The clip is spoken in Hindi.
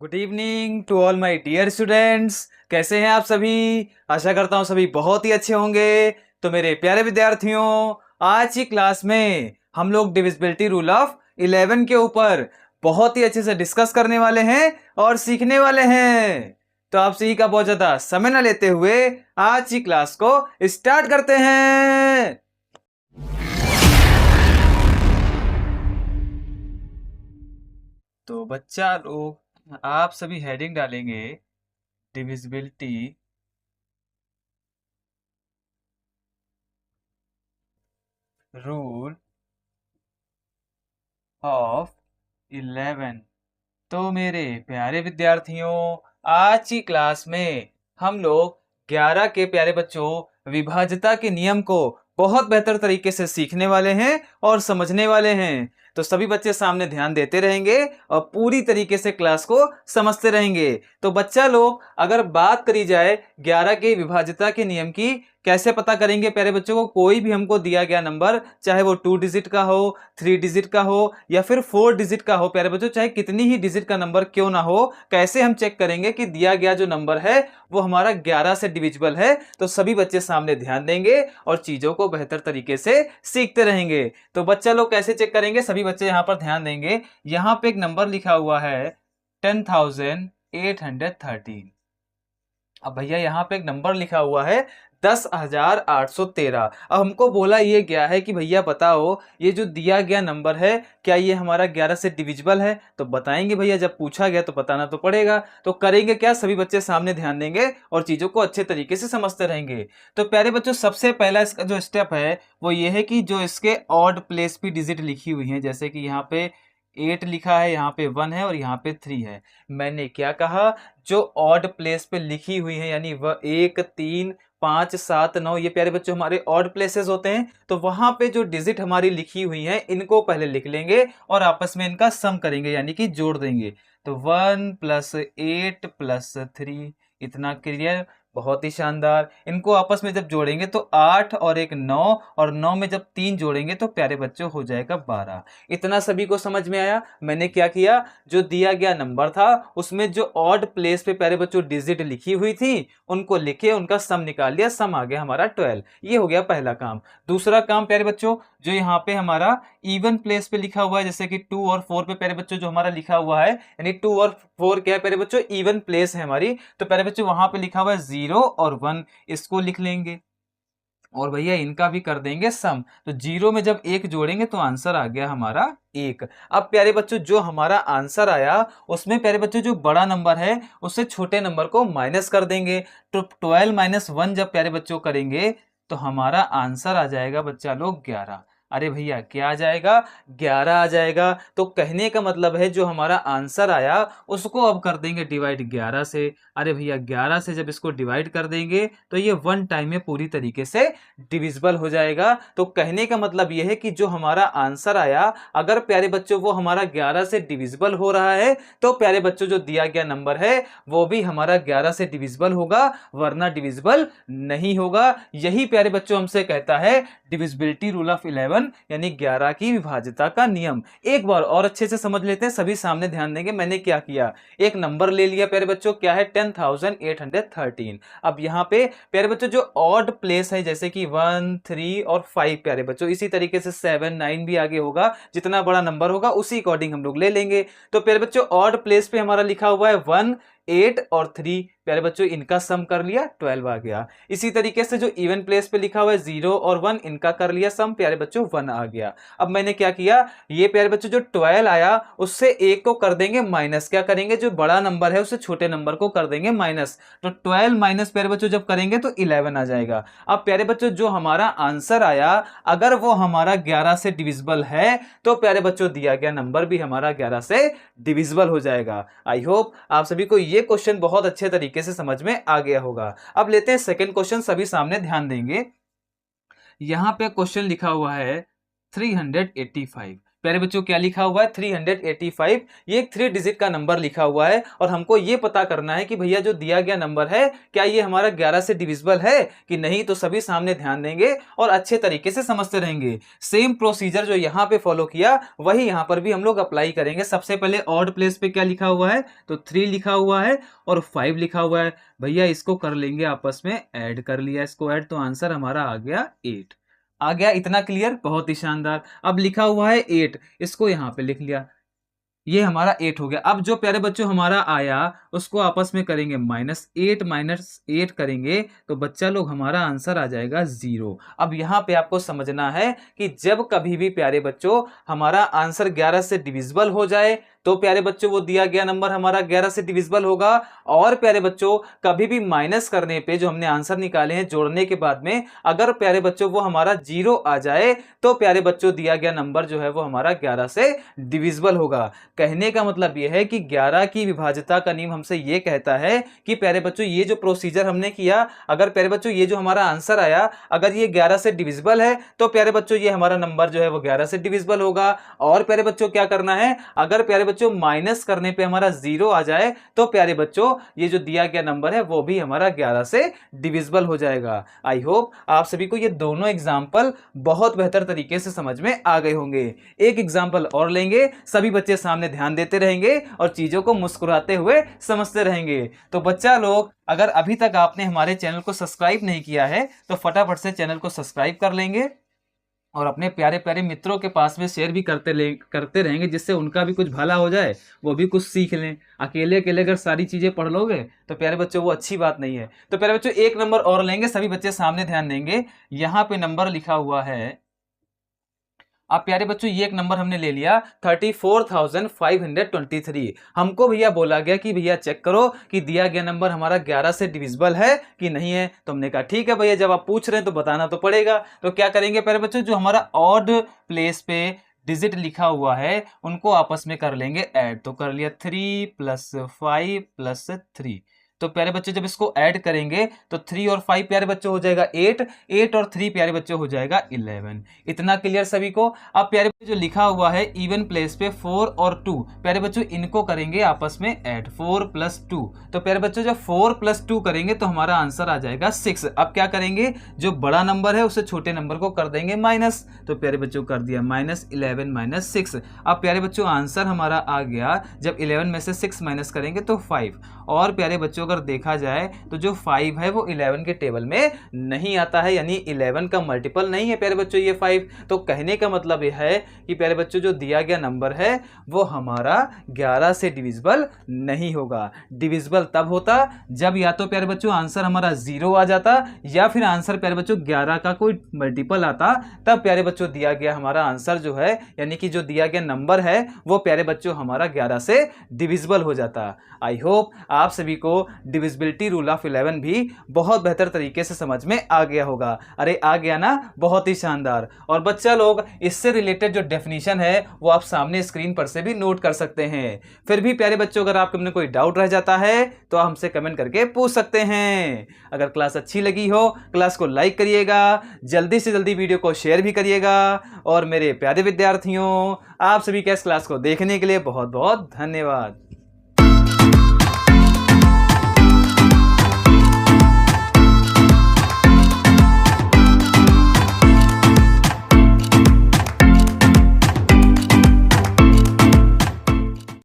Good evening to all my dear students. कैसे हैं आप सभी? आशा करता हूँ सभी बहुत ही अच्छे होंगे। तो मेरे प्यारे विद्यार्थियों, आज की क्लास में हम लोग डिविजिबिलिटी रूल ऑफ 11 के ऊपर बहुत ही अच्छे से डिस्कस करने वाले हैं और सीखने वाले हैं। तो आप सभी का बहुत ज्यादा समय न लेते हुए आज की क्लास को स्टार्ट करते हैं। तो बच्चा लोग, आप सभी हेडिंग डालेंगे डिविजिबिलिटी रूल ऑफ 11। तो मेरे प्यारे विद्यार्थियों, आज की क्लास में हम लोग 11 के प्यारे बच्चों विभाज्यता के नियम को बहुत बेहतर तरीके से सीखने वाले हैं और समझने वाले हैं। तो सभी बच्चे सामने ध्यान देते रहेंगे और पूरी तरीके से क्लास को समझते रहेंगे। तो बच्चा लोग, अगर बात करी जाए 11 के विभाज्यता के नियम की, कैसे पता करेंगे प्यारे बच्चों को? कोई भी हमको दिया गया नंबर, चाहे वो 2 डिजिट का हो, 3 डिजिट का हो या फिर 4 डिजिट का हो प्यारे बच्चों, चाहे कितनी ही डिजिट का नंबर क्यों ना हो, कैसे हम चेक करेंगे कि दिया गया जो नंबर है वो हमारा 11 से डिविजिबल है? तो सभी बच्चे सामने ध्यान देंगे और चीजों को बेहतर तरीके से सीखते रहेंगे। तो बच्चा लोग कैसे चेक करेंगे? सभी बच्चे यहां पर ध्यान देंगे। यहां पे एक नंबर लिखा हुआ है 10,813। अब भैया यहाँ पे एक नंबर लिखा हुआ है 10,813। अब हमको बोला ये गया है कि भैया बताओ, ये जो दिया गया नंबर है क्या ये हमारा 11 से डिविजिबल है? तो बताएंगे भैया, जब पूछा गया तो बताना तो पड़ेगा। तो करेंगे क्या? सभी बच्चे सामने ध्यान देंगे और चीजों को अच्छे तरीके से समझते रहेंगे। तो प्यारे बच्चों, सबसे पहला इसका जो स्टेप है वो ये है कि जो इसके ऑड प्लेस पे डिजिट लिखी हुई है, जैसे कि यहाँ पे 8 लिखा है, यहाँ पे 1 है और यहाँ पे 3 है। मैंने क्या कहा? जो ऑड प्लेस पे लिखी हुई है, यानी वह 1, 3, 5, 7, 9, ये प्यारे बच्चों हमारे ऑड प्लेसेस होते हैं। तो वहां पे जो डिजिट हमारी लिखी हुई है इनको पहले लिख लेंगे और आपस में इनका सम करेंगे, यानी कि जोड़ देंगे। तो 1 + 8 + 3, इतना क्लियर, बहुत ही शानदार। इनको आपस में जब जोड़ेंगे तो 8 और एक 9, और 9 में जब 3 जोड़ेंगे तो प्यारे बच्चों हो जाएगा 12। इतना सभी को समझ में आया? मैंने क्या किया, जो दिया गया नंबर था उसमें जो ऑड प्लेस पे प्यारे बच्चों डिजिट लिखी हुई थी उनको लिखे, उनका सम निकाल लिया, सम आ गया हमारा 12। ये हो गया पहला काम। दूसरा काम प्यारे बच्चों, जो यहाँ पे हमारा इवन प्लेस पे लिखा हुआ है, जैसे कि 2 और 4 पे प्यारे बच्चों जो हमारा लिखा हुआ है, यानी 2 और 4 क्या है प्यारे बच्चों? इवन प्लेस है हमारी। तो प्यारे बच्चों वहां पे लिखा हुआ है 0 और 1, इसको लिख लेंगे और भैया इनका भी कर देंगे सम। तो 0 में जब 1 जोड़ेंगे तो आंसर आ गया हमारा 1। अब प्यारे बच्चों, जो हमारा आंसर आया उसमें प्यारे बच्चों जो बड़ा नंबर है उससे छोटे नंबर को माइनस कर देंगे। तो 12 - 1 जब प्यारे बच्चों करेंगे तो हमारा आंसर आ जाएगा बच्चा लोग 11। अरे भैया क्या आ जाएगा? 11 आ जाएगा। तो कहने का मतलब है जो हमारा आंसर आया उसको अब कर देंगे डिवाइड 11 से। अरे भैया 11 से जब इसको डिवाइड कर देंगे तो ये 1 टाइम में पूरी तरीके से डिविजिबल हो जाएगा। तो कहने का मतलब यह है कि जो हमारा आंसर आया, अगर प्यारे बच्चों वो हमारा 11 से डिविजिबल हो रहा है तो प्यारे बच्चों जो दिया गया नंबर है वो भी हमारा 11 से डिविजिबल होगा, वरना डिविजिबल नहीं होगा। यही प्यारे बच्चों हमसे कहता है डिविजिबिलिटी रूल ऑफ 11, यानी 11 की विभाज्यता का नियम। एक बार और अच्छे से समझ लेते हैं, सभी सामने ध्यान देंगे। मैंने क्या किया, एक नंबर ले लिया प्यारे बच्चों, क्या है? 10,813। अब यहाँ पे प्यारे बच्चों जो ऑड प्लेस है, जैसे कि 1, 3 और 5 प्यारे बच्चों, इसी तरीके से 7, 9 भी आगे होगा। जितना बड़ा नंबर होगा उसी अकॉर्डिंग हम लोग ले लेंगे। तो प्यारे बच्चों ऑड प्लेस पे हमारा लिखा हुआ है 1, 8 और 3, प्यारे बच्चों इनका सम कर लिया, 12 आ गया। इसी तरीके से जो इवन प्लेस पे लिखा हुआ है 0 और 1, इनका कर लिया सम, प्यारे बच्चों 1 आ गया। अब मैंने क्या किया, ये प्यारे बच्चों जो 12 आया उससे 1 को कर देंगे माइनस। क्या करेंगे? जो बड़ा नंबर है उससे छोटे नंबर को कर देंगे माइनस। तो 12 माइनस प्यारे बच्चों जब करेंगे तो 11 आ जाएगा। अब प्यारे बच्चों जो हमारा आंसर आया, अगर वो हमारा 11 से डिविजिबल है तो प्यारे बच्चों दिया गया नंबर भी हमारा 11 से डिविजिबल हो जाएगा। आई होप आप सभी को ये क्वेश्चन बहुत अच्छे तरीके से समझ में आ गया होगा। अब लेते हैं सेकंड क्वेश्चन, सभी सामने ध्यान देंगे। यहां पे क्वेश्चन लिखा हुआ है 385। प्यारे बच्चों क्या लिखा हुआ है 385, ये एक 3 डिजिट का नंबर लिखा हुआ है और हमको ये पता करना है कि भैया जो दिया गया नंबर है क्या ये हमारा 11 से डिविजिबल है कि नहीं। तो सभी सामने ध्यान देंगे और अच्छे तरीके से समझते रहेंगे। सेम प्रोसीजर जो यहाँ पे फॉलो किया वही यहाँ पर भी हम लोग अप्लाई करेंगे। सबसे पहले ऑड प्लेस पे क्या लिखा हुआ है, तो 3 लिखा हुआ है और 5 लिखा हुआ है। भैया इसको कर लेंगे आपस में ऐड, कर लिया इसको ऐड, तो आंसर हमारा आ गया 8। आ गया, इतना क्लियर, बहुत ही शानदार। अब लिखा हुआ है 8, इसको यहाँ पे लिख लिया, ये हमारा 8 हो गया। अब जो प्यारे बच्चों हमारा आया उसको आपस में करेंगे -8 करेंगे तो बच्चा लोग हमारा आंसर आ जाएगा 0। अब यहाँ पे आपको समझना है कि जब कभी भी प्यारे बच्चों हमारा आंसर 11 से डिविजिबल हो जाए तो प्यारे बच्चों वो दिया गया नंबर हमारा 11 से डिविजिबल होगा। और प्यारे बच्चों कभी भी माइनस करने पे जो हमने आंसर निकाले हैं जोड़ने के बाद में अगर प्यारे बच्चों वो हमारा 0 आ जाए तो प्यारे बच्चों दिया गया नंबर जो है वो हमारा 11 से डिविजिबल होगा। कहने का मतलब यह है कि 11 की विभाज्यता का नियम हमसे ये कहता है कि प्यारे बच्चों ये जो प्रोसीजर हमने किया, अगर प्यारे बच्चों ये जो हमारा आंसर आया अगर ये 11 से डिविजिबल है तो प्यारे बच्चों ये हमारा नंबर जो है वो 11 से डिविजिबल होगा। और प्यारे बच्चों क्या करना है, अगर प्यारे बच्चों माइनस करने पे हमारा 0 आ जाए तो प्यारे बच्चों ये जो दिया गया नंबर है वो भी हमारा 11 से डिविजिबल हो जाएगा। आई होप आप सभी को ये दोनों एग्जाम्पल बहुत बेहतर तरीके से समझ में आ गए होंगे। एक एग्जाम्पल और लेंगे, सभी बच्चे सामने ध्यान देते रहेंगे और चीजों को मुस्कुराते हुए समझते रहेंगे। तो बच्चा लोग अगर अभी तक आपने हमारे चैनल को सब्सक्राइब नहीं किया है तो फटाफट से चैनल को सब्सक्राइब कर लेंगे और अपने प्यारे प्यारे मित्रों के पास में शेयर भी करते रहेंगे, जिससे उनका भी कुछ भला हो जाए, वो भी कुछ सीख लें। अकेले अकेले अगर सारी चीज़ें पढ़ लोगे तो प्यारे बच्चों वो अच्छी बात नहीं है। तो प्यारे बच्चों एक नंबर और लेंगे, सभी बच्चे सामने ध्यान देंगे। यहाँ पे नंबर लिखा हुआ है, अब प्यारे बच्चों ये एक नंबर हमने ले लिया 34,523। हमको भैया बोला गया कि भैया चेक करो कि दिया गया नंबर हमारा 11 से डिविजिबल है कि नहीं है। तो हमने कहा ठीक है भैया, जब आप पूछ रहे हैं तो बताना तो पड़ेगा। तो क्या करेंगे प्यारे बच्चों, जो हमारा ऑड प्लेस पे डिजिट लिखा हुआ है उनको आपस में कर लेंगे ऐड। तो कर लिया 3 + 5 + 3। तो प्यारे बच्चे जब इसको ऐड करेंगे तो 3 और 5 प्यारे बच्चों हो जाएगा 8, 8 और 3 प्यारे बच्चों हो जाएगा 11। इतना क्लियर सभी को। अब प्यारे बच्चों जो लिखा हुआ है इवन प्लेस पे 4 और 2, प्यारे बच्चों इनको करेंगे आपस में ऐड, 4 + 2। तो प्यारे बच्चों जब 4 + 2 करेंगे तो हमारा आंसर आ जाएगा 6। अब क्या करेंगे, जो बड़ा नंबर है उसे छोटे नंबर को कर देंगे माइनस। तो प्यारे बच्चों कर दिया -11 - 6। अब प्यारे बच्चों आंसर हमारा आ गया, जब 11 में से 6 माइनस करेंगे तो 5। और प्यारे बच्चों अगर देखा जाए तो जो 5 है वो 11 के टेबल में नहीं आता है, यानी 11 का मल्टीपल नहीं है प्यारे बच्चों ये 5। तो कहने का मतलब यह है कि प्यारे बच्चों जो दिया गया नंबर है वो हमारा 11 से डिविजिबल नहीं होगा। डिविजिबल तब होता जब या तो प्यारे बच्चों आंसर हमारा 0 आ जाता या फिर आंसर प्यारे बच्चों 11 का कोई मल्टीपल आता, तब प्यारे बच्चों दिया गया हमारा आंसर जो है यानी कि जो दिया गया नंबर है वो प्यारे बच्चों हमारा 11 से डिविजिबल हो जाता। आई होप आप सभी को डिविजिबिलिटी रूल ऑफ 11 भी बहुत बेहतर तरीके से समझ में आ गया होगा। अरे आ गया ना, बहुत ही शानदार। और बच्चा लोग इससे रिलेटेड जो डेफिनेशन है वो आप सामने स्क्रीन पर से भी नोट कर सकते हैं। फिर भी प्यारे बच्चों अगर आपके में कोई डाउट रह जाता है तो आप हमसे कमेंट करके पूछ सकते हैं। अगर क्लास अच्छी लगी हो क्लास को लाइक करिएगा, जल्दी से जल्दी वीडियो को शेयर भी करिएगा। और मेरे प्यारे विद्यार्थियों आप सभी का इस क्लास को देखने के लिए बहुत बहुत धन्यवाद।